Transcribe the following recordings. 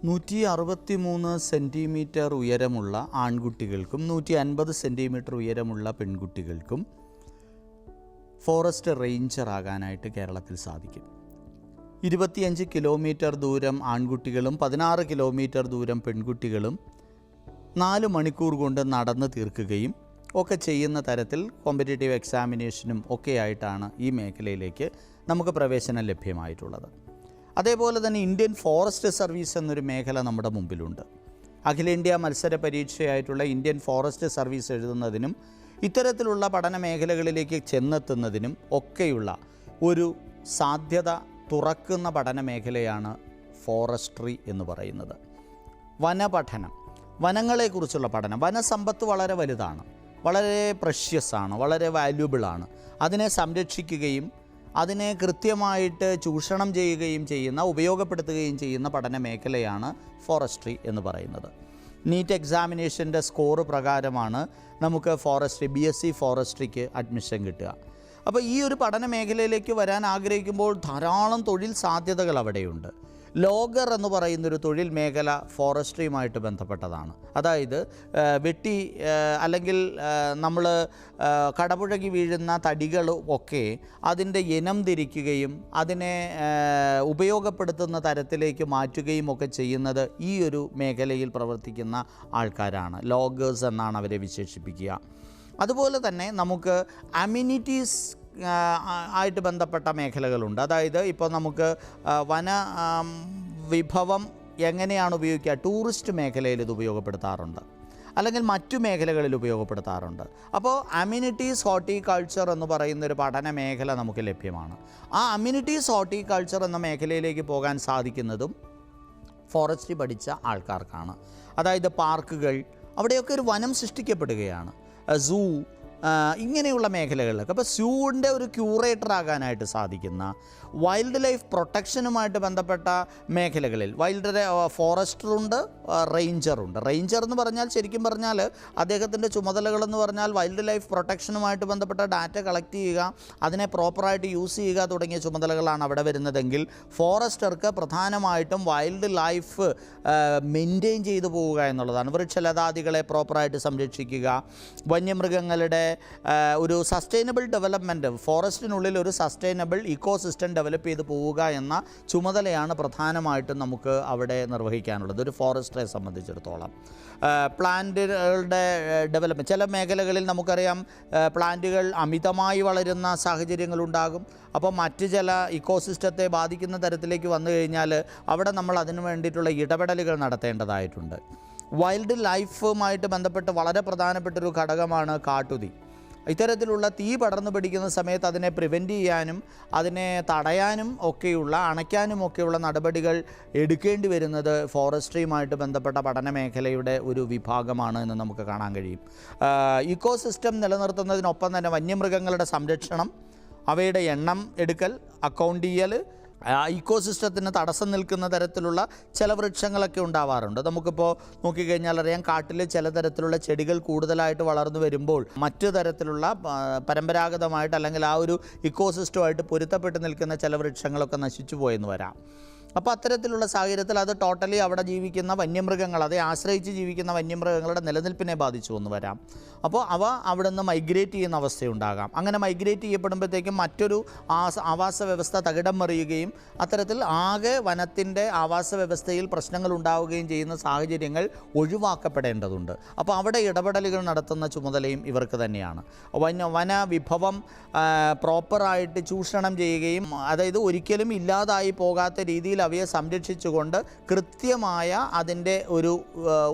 163 centimetre ഉയരമുള്ള ആൺകുട്ടികൾക്കും 150 centimetre ഉയരമുള്ള പെൺകുട്ടികൾക്കും ഫോറസ്റ്റ് റേഞ്ചർ ആകാനായിട്ട് കേരളത്തിൽ സാധിക്കും. 25 കിലോമീറ്റർ ദൂരം ആൺകുട്ടികളും 16 കിലോമീറ്റർ ദൂരം പെൺകുട്ടികളും 4 മണിക്കൂർ കൊണ്ട് നടന്ന് തീർക്കുകയും ഒക്കെ ചെയ്യുന്ന തരത്തിൽ കോമ്പറ്റേറ്റീവ് എക്സാമിനേഷനും ഒക്കെ ആയിട്ടാണ് ഈ മേഖലയിലേക്ക് നമുക്ക് പ്രവേശനം ലഭ്യമായിട്ടുള്ളത്. അതേപോലെ തന്നെ ഇന്ത്യൻ ഫോറസ്റ്റ് സർവീസ് എന്നൊരു മേഖല നമ്മുടെ മുമ്പിലുണ്ട്. അഖിലേന്ത്യാ മത്സര പരീക്ഷയായിട്ടുള്ള ഇന്ത്യൻ ഫോറസ്റ്റ് സർവീസ് എഴുതുന്നതിനും ഇത്തരത്തിലുള്ള പഠന മേഖലകളിലേക്ക് ചെന്നെത്തുന്നതിനും ഒക്കെയുള്ള ഒരു സാധ്യത തുറക്കുന്ന പഠന മേഖലയാണ് ഫോറസ്ട്രി എന്ന് പറയുന്നത്. വനപഠനം, വനങ്ങളെക്കുറിച്ചുള്ള പഠനം. വനസമ്പത്ത് വളരെ വലുതാണ്, വളരെ പ്രഷ്യസാണ്, വളരെ വാല്യുബിളാണ്. അതിനെ സംരക്ഷിക്കുകയും അതിനെ കൃത്യമായിട്ട് ചൂഷണം ചെയ്യുകയും ചെയ്യുന്ന, ഉപയോഗപ്പെടുത്തുകയും ചെയ്യുന്ന പഠന മേഖലയാണ് ഫോറസ്ട്രി എന്ന് പറയുന്നത്. നീറ്റ് എക്സാമിനേഷൻ്റെ സ്കോർ പ്രകാരമാണ് നമുക്ക് ഫോറസ്ട്രി BSc ഫോറസ്ട്രിക്ക് അഡ്മിഷൻ കിട്ടുക. അപ്പോൾ ഈ ഒരു പഠന മേഖലയിലേക്ക് വരാൻ ആഗ്രഹിക്കുമ്പോൾ ധാരാളം തൊഴിൽ സാധ്യതകൾ അവിടെയുണ്ട്. ലോഗർ എന്ന് പറയുന്നൊരു തൊഴിൽ മേഖല ഫോറസ്ട്രിയുമായിട്ട് ബന്ധപ്പെട്ടതാണ്. അതായത് വെട്ടി അല്ലെങ്കിൽ നമ്മൾ കടപുഴകി വീഴുന്ന തടികൾ ഒക്കെ അതിൻ്റെ ഇനം തിരിക്കുകയും അതിനെ ഉപയോഗപ്പെടുത്തുന്ന തരത്തിലേക്ക് മാറ്റുകയും ഒക്കെ ചെയ്യുന്നത് ഈ ഒരു മേഖലയിൽ പ്രവർത്തിക്കുന്ന ആൾക്കാരാണ്. ലോഗേഴ്സ് എന്നാണ് അവരെ വിശേഷിപ്പിക്കുക. അതുപോലെ തന്നെ നമുക്ക് അമ്യൂണിറ്റീസ് ആയിട്ട് ബന്ധപ്പെട്ട മേഖലകളുണ്ട്. അതായത് ഇപ്പോൾ നമുക്ക് വന വിഭവം എങ്ങനെയാണ് ഉപയോഗിക്കുക, ടൂറിസ്റ്റ് മേഖലയിൽ ഇത് ഉപയോഗപ്പെടുത്താറുണ്ട്, അല്ലെങ്കിൽ മറ്റു മേഖലകളിൽ ഉപയോഗപ്പെടുത്താറുണ്ട്. അപ്പോൾ അമ്യൂണിറ്റീസ് ഹോർട്ടിക്കൾച്ചർ എന്ന് പറയുന്നൊരു പഠന മേഖല നമുക്ക് ലഭ്യമാണ്. ആ അമ്യൂണിറ്റീസ് ഹോർട്ടിക്കൾച്ചർ എന്ന മേഖലയിലേക്ക് പോകാൻ സാധിക്കുന്നതും ഫോറസ്ട്രി പഠിച്ച ആൾക്കാർക്കാണ്. അതായത് പാർക്കുകൾ, അവിടെയൊക്കെ ഒരു വനം സൃഷ്ടിക്കപ്പെടുകയാണ്. സൂ, ഇങ്ങനെയുള്ള മേഖലകളിലൊക്കെ. അപ്പോൾ സൂവിൻ്റെ ഒരു ക്യൂറേറ്റർ ആകാനായിട്ട് സാധിക്കുന്ന, വൈൽഡ് ലൈഫ് പ്രൊട്ടക്ഷനുമായിട്ട് ബന്ധപ്പെട്ട മേഖലകളിൽ ഫോറസ്റ്ററുണ്ട്, റേഞ്ചറുണ്ട്. റേഞ്ചർ എന്ന് പറഞ്ഞാൽ ശരിക്കും പറഞ്ഞാൽ അദ്ദേഹത്തിൻ്റെ ചുമതലകളെന്ന് പറഞ്ഞാൽ വൈൽഡ് ലൈഫ് പ്രൊട്ടക്ഷനുമായിട്ട് ബന്ധപ്പെട്ട ഡാറ്റ കളക്ട് ചെയ്യുക, അതിനെ പ്രോപ്പറായിട്ട് യൂസ് ചെയ്യുക തുടങ്ങിയ ചുമതലകളാണ് അവിടെ വരുന്നതെങ്കിൽ ഫോറസ്റ്റർക്ക് പ്രധാനമായിട്ടും വൈൽഡ് ലൈഫ് മെയിൻറ്റെയിൻ ചെയ്തു പോവുക എന്നുള്ളതാണ്. വൃക്ഷലതാദികളെ പ്രോപ്പറായിട്ട് സംരക്ഷിക്കുക, വന്യമൃഗങ്ങളുടെ ഒരു സസ്റ്റൈനബിൾ ഡെവലപ്മെൻറ്റ്, ഫോറസ്റ്റിനുള്ളിൽ ഒരു സസ്റ്റൈനബിൾ ഇക്കോസിസ്റ്റം ഡെവലപ്പ് ചെയ്ത് പോവുക എന്ന ചുമതലയാണ് പ്രധാനമായിട്ടും നമുക്ക് അവിടെ നിർവഹിക്കാനുള്ളത് ഒരു ഫോറസ്റ്ററെ സംബന്ധിച്ചിടത്തോളം. പ്ലാന്റുകളുടെ ഡെവലപ്മെൻറ്റ്, ചില മേഖലകളിൽ നമുക്കറിയാം പ്ലാന്റുകൾ അമിതമായി വളരുന്ന സാഹചര്യങ്ങളുണ്ടാകും. അപ്പോൾ മറ്റ് ചില ഇക്കോസിസ്റ്റത്തെ ബാധിക്കുന്ന തരത്തിലേക്ക് വന്നു കഴിഞ്ഞാൽ അവിടെ നമ്മൾ അതിനു വേണ്ടിയിട്ടുള്ള ഇടപെടലുകൾ നടത്തേണ്ടതായിട്ടുണ്ട്. വൈൽഡ് ലൈഫുമായിട്ട് ബന്ധപ്പെട്ട് വളരെ പ്രധാനപ്പെട്ടൊരു ഘടകമാണ് കാട്ടുതീ. ഇത്തരത്തിലുള്ള തീ പടർന്നു പിടിക്കുന്ന സമയത്ത് അതിനെ പ്രിവെൻറ്റ് ചെയ്യാനും അതിനെ തടയാനും ഒക്കെയുള്ള, അണയ്ക്കാനും ഒക്കെയുള്ള നടപടികൾ എടുക്കേണ്ടി വരുന്നത് ഫോറസ്ട്രിയുമായിട്ട് ബന്ധപ്പെട്ട പഠന മേഖലയുടെ ഒരു വിഭാഗമാണ് എന്ന് നമുക്ക് കാണാൻ കഴിയും. ഇക്കോസിസ്റ്റം നിലനിർത്തുന്നതിനൊപ്പം തന്നെ വന്യമൃഗങ്ങളുടെ സംരക്ഷണം, അവയുടെ എണ്ണം എടുക്കൽ, അക്കൗണ്ട് ചെയ്യൽ, ഇക്കോസിസ്റ്റത്തിന് തടസ്സം നിൽക്കുന്ന തരത്തിലുള്ള ചില വൃക്ഷങ്ങളൊക്കെ ഉണ്ടാവാറുണ്ട്. നമുക്കിപ്പോൾ നോക്കിക്കഴിഞ്ഞാൽ അറിയാം, കാട്ടിൽ ചില തരത്തിലുള്ള ചെടികൾ കൂടുതലായിട്ട് വളർന്നു വരുമ്പോൾ മറ്റു തരത്തിലുള്ള പരമ്പരാഗതമായിട്ട് അല്ലെങ്കിൽ ആ ഒരു ഇക്കോസിസ്റ്റമായിട്ട് പൊരുത്തപ്പെട്ട് നിൽക്കുന്ന ചില വൃക്ഷങ്ങളൊക്കെ നശിച്ചു പോയെന്ന് വരാം. അപ്പോൾ അത്തരത്തിലുള്ള സാഹചര്യത്തിൽ അത് ടോട്ടലി അവിടെ ജീവിക്കുന്ന വന്യമൃഗങ്ങൾ, അതേ ആശ്രയിച്ച് ജീവിക്കുന്ന വന്യമൃഗങ്ങളുടെ നിലനിൽപ്പിനെ ബാധിച്ചു എന്ന് വരാം. അപ്പോൾ അവ അവിടെ നിന്ന് മൈഗ്രേറ്റ് ചെയ്യുന്ന അവസ്ഥയുണ്ടാകാം. അങ്ങനെ മൈഗ്രേറ്റ് ചെയ്യപ്പെടുമ്പോഴത്തേക്കും മറ്റൊരു ആവാസ വ്യവസ്ഥ തകിടം മറിയുകയും അത്തരത്തിൽ ആകെ വനത്തിൻ്റെ ആവാസ വ്യവസ്ഥയിൽ പ്രശ്നങ്ങൾ ഉണ്ടാവുകയും ചെയ്യുന്ന സാഹചര്യങ്ങൾ ഒഴിവാക്കപ്പെടേണ്ടതുണ്ട്. അപ്പോൾ അവിടെ ഇടപെടലുകൾ നടത്തുന്ന ചുമതലയും ഇവർക്ക് തന്നെയാണ്. വനവിഭവം പ്രോപ്പറായിട്ട് ചൂഷണം ചെയ്യുകയും, അതായത് ഒരിക്കലും ഇല്ലാതായി പോകാത്ത രീതിയിൽ അവയെ സംരക്ഷിച്ചുകൊണ്ട് കൃത്യമായ അതിൻ്റെ ഒരു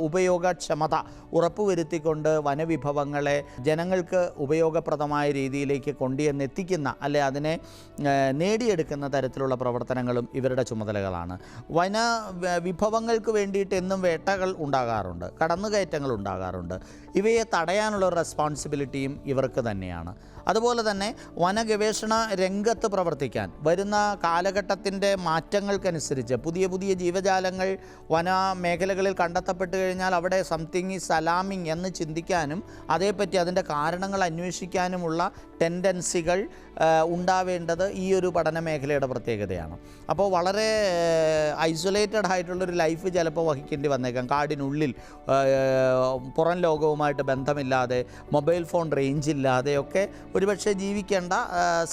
ഉപയോഗക്ഷമത ഉറപ്പുവരുത്തിക്കൊണ്ട് വനവിഭവങ്ങളെ ജനങ്ങൾക്ക് ഉപയോഗപ്രദമായ രീതിയിലേക്ക് കൊണ്ടുവന്നെത്തിക്കുന്ന, അല്ലെ അതിനെ നേടിയെടുക്കുന്ന തരത്തിലുള്ള പ്രവർത്തനങ്ങളും ഇവരുടെ ചുമതലകളാണ്. വിഭവങ്ങൾക്ക് വേണ്ടിയിട്ട് എന്നും വേട്ടകൾ ഉണ്ടാകാറുണ്ട്, കടന്നുകയറ്റങ്ങൾ ഉണ്ടാകാറുണ്ട്. ഇവയെ തടയാനുള്ള റെസ്പോൺസിബിലിറ്റിയും ഇവർക്ക് തന്നെയാണ്. അതുപോലെ തന്നെ വനഗവേഷണ രംഗത്ത് പ്രവർത്തിക്കാൻ വരുന്ന കാലഘട്ടത്തിൻ്റെ മാറ്റങ്ങൾക്കനുസരിച്ച് പുതിയ പുതിയ ജീവജാലങ്ങൾ വന മേഖലകളിൽ കണ്ടെത്തപ്പെട്ട് കഴിഞ്ഞാൽ അവിടെ സംതിങ് ഈസ് അലാമിങ് എന്ന് ചിന്തിക്കാനും അതേപ്പറ്റി അതിൻ്റെ കാരണങ്ങൾ അന്വേഷിക്കാനുമുള്ള ടെൻഡൻസികൾ ഉണ്ടാവേണ്ടത് ഈ ഒരു പഠന മേഖലയുടെ പ്രത്യേകതയാണ്. അപ്പോൾ വളരെ ഐസൊലേറ്റഡ് ആയിട്ടുള്ളൊരു ലൈഫ് ചിലപ്പോൾ വഹിക്കേണ്ടി വന്നേക്കാം. കാടിനുള്ളിൽ പുറം ലോകവുമായിട്ട് ബന്ധമില്ലാതെ മൊബൈൽ ഫോൺ റേഞ്ച് ഇല്ലാതെയൊക്കെ ഒരുപക്ഷെ ജീവിക്കേണ്ട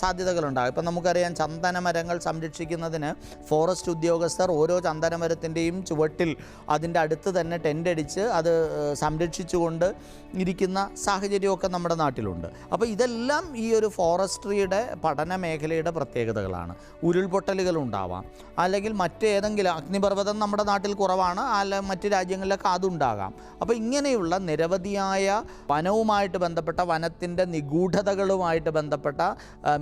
സാധ്യതകളുണ്ടാകും. ഇപ്പം നമുക്കറിയാം, ചന്ദന മരങ്ങൾ സംരക്ഷിക്കുന്നതിന് ഫോറസ്റ്റ് ഉദ്യോഗസ്ഥർ ഓരോ ചന്ദനമരത്തിൻ്റെയും ചുവട്ടിൽ അതിൻ്റെ അടുത്ത് തന്നെ ടെൻ്റ് അടിച്ച് അത് സംരക്ഷിച്ചുകൊണ്ട് ഇരിക്കുന്ന സാഹചര്യമൊക്കെ നമ്മുടെ നാട്ടിലുണ്ട്. അപ്പോൾ ഇതെല്ലാം ഈ ഒരു ഫോറസ്ട്രിയുടെ പഠന മേഖലയുടെ പ്രത്യേകതകളാണ്. ഉരുൾപൊട്ടലുകൾ ഉണ്ടാവാം, അല്ലെങ്കിൽ മറ്റേതെങ്കിലും അഗ്നിപർവ്വതം നമ്മുടെ നാട്ടിൽ കുറവാണ്, അല്ല മറ്റ് രാജ്യങ്ങളിലൊക്കെ അതുണ്ടാകാം. അപ്പോൾ ഇങ്ങനെയുള്ള നിരവധിയായ വനവുമായിട്ട് ബന്ധപ്പെട്ട വനത്തിൻ്റെ നിഗൂഢതകളുമായിട്ട് ബന്ധപ്പെട്ട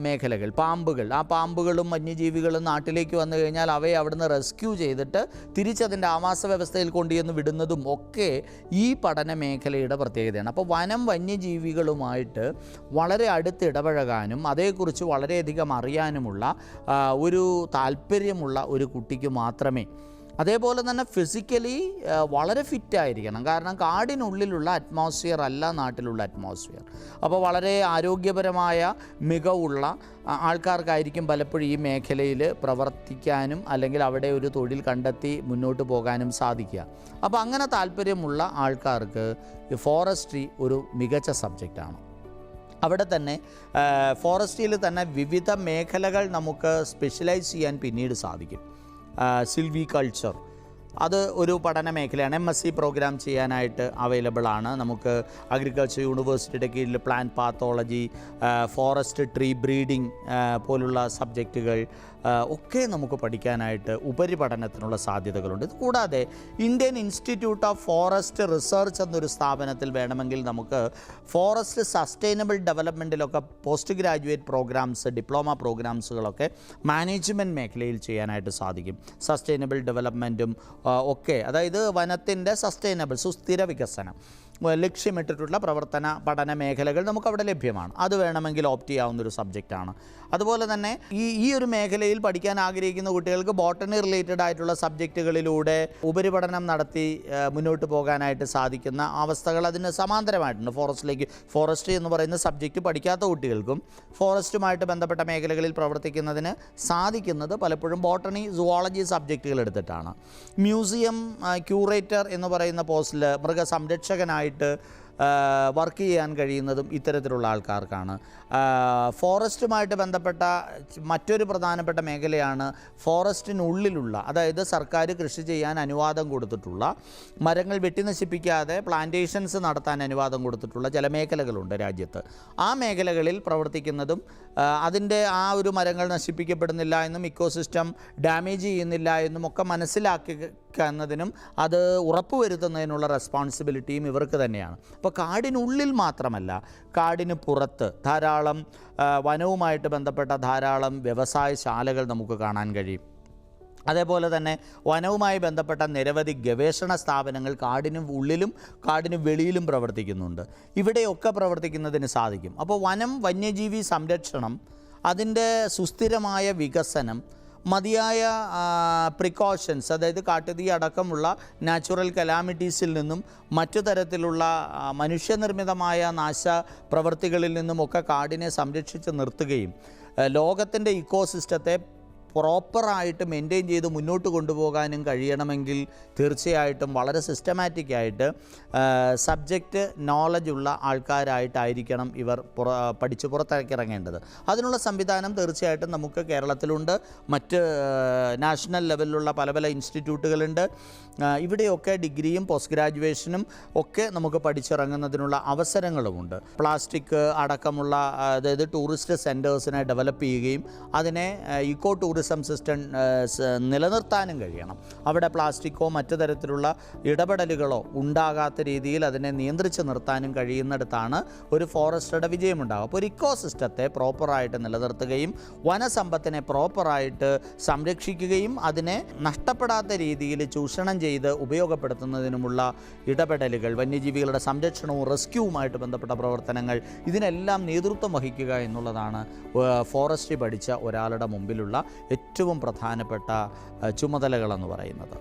മേഖലകൾ, പാമ്പുകൾ, ആ പാമ്പുകളും വന്യജീവികളും നാട്ടിലേക്ക് വന്നു കഴിഞ്ഞാൽ അവയെ അവിടുന്ന് റെസ്ക്യൂ ചെയ്തിട്ട് തിരിച്ചതിൻ്റെ ആവാസ വ്യവസ്ഥയിൽ കൊണ്ടുവന്ന് വിടുന്നതും ഒക്കെ ഈ പഠന മേഖലയുടെ പ്രത്യേകതയാണ്. അപ്പോൾ വനം വന്യജീവികളുമായിട്ട് വളരെ അടുത്ത് ഇടപഴകാനും അതേക്കുറിച്ച് വളരെയധികം അറിയാനുമുള്ള ഒരു താല്പര്യമുള്ള ഒരു കുട്ടിക്ക് മാത്രമേ, അതേപോലെ തന്നെ ഫിസിക്കലി വളരെ ഫിറ്റായിരിക്കണം. കാരണം കാടിനുള്ളിലുള്ള അറ്റ്മോസ്ഫിയർ അല്ല നാട്ടിലുള്ള അറ്റ്മോസ്ഫിയർ. അപ്പോൾ വളരെ ആരോഗ്യപരമായ മികവുള്ള ആൾക്കാർക്കായിരിക്കും പലപ്പോഴും ഈ മേഖലയിൽ പ്രവർത്തിക്കാനും അല്ലെങ്കിൽ അവിടെ ഒരു തൊഴിൽ കണ്ടെത്തി മുന്നോട്ട് പോകാനും സാധിക്കുക. അപ്പോൾ അങ്ങനെ താല്പര്യമുള്ള ആൾക്കാർക്ക് ഫോറസ്ട്രി ഒരു മികച്ച സബ്ജക്റ്റാണ്. അവിടെ തന്നെ ഫോറസ്ട്രിയിൽ തന്നെ വിവിധ മേഖലകൾ നമുക്ക് സ്പെഷ്യലൈസ് ചെയ്യാൻ പിന്നീട് സാധിക്കും. സിൽവി കൾച്ചർ അത് ഒരു പഠന മേഖലയാണ്. MSc പ്രോഗ്രാം ചെയ്യാനായിട്ട് അവൈലബിൾ ആണ്. നമുക്ക് അഗ്രികൾച്ചർ യൂണിവേഴ്സിറ്റിയുടെ കീഴിൽ plant pathology, forest tree breeding പോലുള്ള സബ്ജക്റ്റുകൾ ഒക്കെ നമുക്ക് പഠിക്കാനായിട്ട് ഉപരിപഠനത്തിനുള്ള സാധ്യതകളുണ്ട്. ഇത് കൂടാതെ Indian institute of forest research എന്നൊരു സ്ഥാപനത്തിൽ വേണമെങ്കിൽ നമുക്ക് ഫോറസ്റ്റ് സസ്റ്റൈനബിൾ ഡെവലപ്മെൻറ്റിലൊക്കെ പോസ്റ്റ് ഗ്രാജുവേറ്റ് പ്രോഗ്രാംസ്, ഡിപ്ലോമ പ്രോഗ്രാംസുകളൊക്കെ മാനേജ്മെൻറ്റ് മേഖലയിൽ ചെയ്യാനായിട്ട് സാധിക്കും. സസ്റ്റൈനബിൾ ഡെവലപ്മെൻറ്റും ഒക്കെ, അതായത് വനത്തിൻ്റെ സസ്റ്റൈനബിൾ സുസ്ഥിര വികസനം ലക്ഷ്യമിട്ടിട്ടുള്ള പഠന മേഖലകൾ നമുക്കവിടെ ലഭ്യമാണ്. അത് വേണമെങ്കിൽ ഓപ്റ്റ് ചെയ്യാവുന്നൊരു സബ്ജക്റ്റാണ്. അതുപോലെ തന്നെ ഈ ഒരു മേഖലയിൽ പഠിക്കാൻ ആഗ്രഹിക്കുന്ന കുട്ടികൾക്ക് ബോട്ടണി റിലേറ്റഡ് ആയിട്ടുള്ള സബ്ജക്റ്റുകളിലൂടെ ഉപരിപഠനം നടത്തി മുന്നോട്ട് പോകാനായിട്ട് സാധിക്കുന്ന അവസ്ഥകൾ അതിന് സമാന്തരമായിട്ടുണ്ട്. ഫോറസ്ട്രി എന്ന് പറയുന്ന സബ്ജക്റ്റ് പഠിക്കാത്ത കുട്ടികൾക്കും ഫോറസ്റ്റുമായിട്ട് ബന്ധപ്പെട്ട മേഖലകളിൽ പ്രവർത്തിക്കുന്നതിന് സാധിക്കുന്നത് പലപ്പോഴും ബോട്ടണി, സുവോളജി സബ്ജക്റ്റുകൾ എടുത്തിട്ടാണ്. മ്യൂസിയം ക്യൂറേറ്റർ എന്ന് പറയുന്ന പോസ്റ്റിൽ മൃഗസംരക്ഷകനായിട്ട് വർക്ക് ചെയ്യാൻ കഴിയുന്നതും ഇത്തരത്തിലുള്ള ആൾക്കാർക്കാണ്. ഫോറസ്റ്റുമായിട്ട് ബന്ധപ്പെട്ട മറ്റൊരു പ്രധാനപ്പെട്ട മേഖലയാണ് ഫോറസ്റ്റിനുള്ളിലുള്ള, അതായത് സർക്കാർ കൃഷി ചെയ്യാൻ അനുവാദം കൊടുത്തിട്ടുള്ള, മരങ്ങൾ വെട്ടി നശിപ്പിക്കാതെ പ്ലാന്റേഷൻസ് നടത്താൻ അനുവാദം കൊടുത്തിട്ടുള്ള ചില മേഖലകളുണ്ട് രാജ്യത്ത്. ആ മേഖലകളിൽ പ്രവർത്തിക്കുന്നതും അതിൻ്റെ ആ ഒരു മരങ്ങൾ നശിപ്പിക്കപ്പെടുന്നില്ല എന്നും ഇക്കോസിസ്റ്റം ഡാമേജ് ചെയ്യുന്നില്ല എന്നും ഒക്കെ മനസ്സിലാക്കുന്നതിനും അത് ഉറപ്പുവരുത്തുന്നതിനുള്ള റെസ്പോൺസിബിലിറ്റിയും ഇവർക്ക് തന്നെയാണ്. അപ്പോൾ കാടിനുള്ളിൽ മാത്രമല്ല, കാടിന് പുറത്ത് ധാരാളം വനവുമായിട്ട് ബന്ധപ്പെട്ട ധാരാളം വ്യവസായശാലകൾ നമുക്ക് കാണാൻ കഴിയും. അതേപോലെ തന്നെ വനവുമായി ബന്ധപ്പെട്ട നിരവധി ഗവേഷണ സ്ഥാപനങ്ങൾ കാടിന് ഉള്ളിലും കാടിന് വെളിയിലും പ്രവർത്തിക്കുന്നുണ്ട്. ഇവിടെയൊക്കെ പ്രവർത്തിക്കുന്നതിന് സാധിക്കും. അപ്പോൾ വനം, വന്യജീവി സംരക്ഷണം, അതിൻ്റെ സുസ്ഥിരമായ വികസനം, മതിയായ പ്രിക്കോഷൻസ്, അതായത് കാട്ടുതീ അടക്കമുള്ള നാച്ചുറൽ കലാമിറ്റീസിൽ നിന്നും മറ്റു തരത്തിലുള്ള മനുഷ്യനിർമ്മിതമായ നാശപ്രവൃത്തികളിൽ നിന്നുമൊക്കെ കാടിനെ സംരക്ഷിച്ച് നിർത്തുകയും ലോകത്തിൻ്റെ ഇക്കോസിസ്റ്റത്തെ പ്രോപ്പറായിട്ട് മെയിൻറ്റെയിൻ ചെയ്ത് മുന്നോട്ട് കൊണ്ടുപോകാനും കഴിയണമെങ്കിൽ തീർച്ചയായിട്ടും വളരെ സിസ്റ്റമാറ്റിക്കായിട്ട് സബ്ജക്റ്റ് നോളജുള്ള ആൾക്കാരായിട്ടായിരിക്കണം ഇവർ പഠിച്ച് പുറത്തേക്കിറങ്ങേണ്ടത്. അതിനുള്ള സംവിധാനം തീർച്ചയായിട്ടും നമുക്ക് കേരളത്തിലുണ്ട്. മറ്റ് നാഷണൽ ലെവലിലുള്ള പല പല ഇൻസ്റ്റിറ്റ്യൂട്ടുകളുണ്ട്. ഇവിടെയൊക്കെ ഡിഗ്രിയും പോസ്റ്റ് ഗ്രാജുവേഷനും ഒക്കെ നമുക്ക് പഠിച്ചിറങ്ങുന്നതിനുള്ള അവസരങ്ങളുമുണ്ട്. പ്ലാസ്റ്റിക് അടക്കമുള്ള, അതായത് ടൂറിസ്റ്റ് സെൻറ്റേഴ്സിനെ ഡെവലപ്പ് ചെയ്യുകയും അതിനെ ഇക്കോ ടൂറിസം ടൂറിസം സിസ്റ്റം നിലനിർത്താനും കഴിയണം. അവിടെ പ്ലാസ്റ്റിക്കോ മറ്റു തരത്തിലുള്ള ഇടപെടലുകളോ ഉണ്ടാകാത്ത രീതിയിൽ അതിനെ നിയന്ത്രിച്ച് നിർത്താനും കഴിയുന്നിടത്താണ് ഒരു ഫോറസ്റ്ററുടെ വിജയമുണ്ടാകും. അപ്പോൾ ഒരു ഇക്കോ സിസ്റ്റത്തെ പ്രോപ്പറായിട്ട് നിലനിർത്തുകയും വനസമ്പത്തിനെ പ്രോപ്പറായിട്ട് സംരക്ഷിക്കുകയും അതിനെ നഷ്ടപ്പെടാത്ത രീതിയിൽ ചൂഷണം ചെയ്ത് ഉപയോഗപ്പെടുത്തുന്നതിനുമുള്ള ഇടപെടലുകൾ, വന്യജീവികളുടെ സംരക്ഷണവും റെസ്ക്യൂവുമായിട്ട് ബന്ധപ്പെട്ട പ്രവർത്തനങ്ങൾ, ഇതിനെല്ലാം നേതൃത്വം വഹിക്കുക എന്നുള്ളതാണ് ഫോറസ്ട്രി പഠിച്ച ഒരാളുടെ മുമ്പിലുള്ള ഏറ്റവും പ്രധാനപ്പെട്ട ചുമതലകളെന്ന് പറയുന്നത്.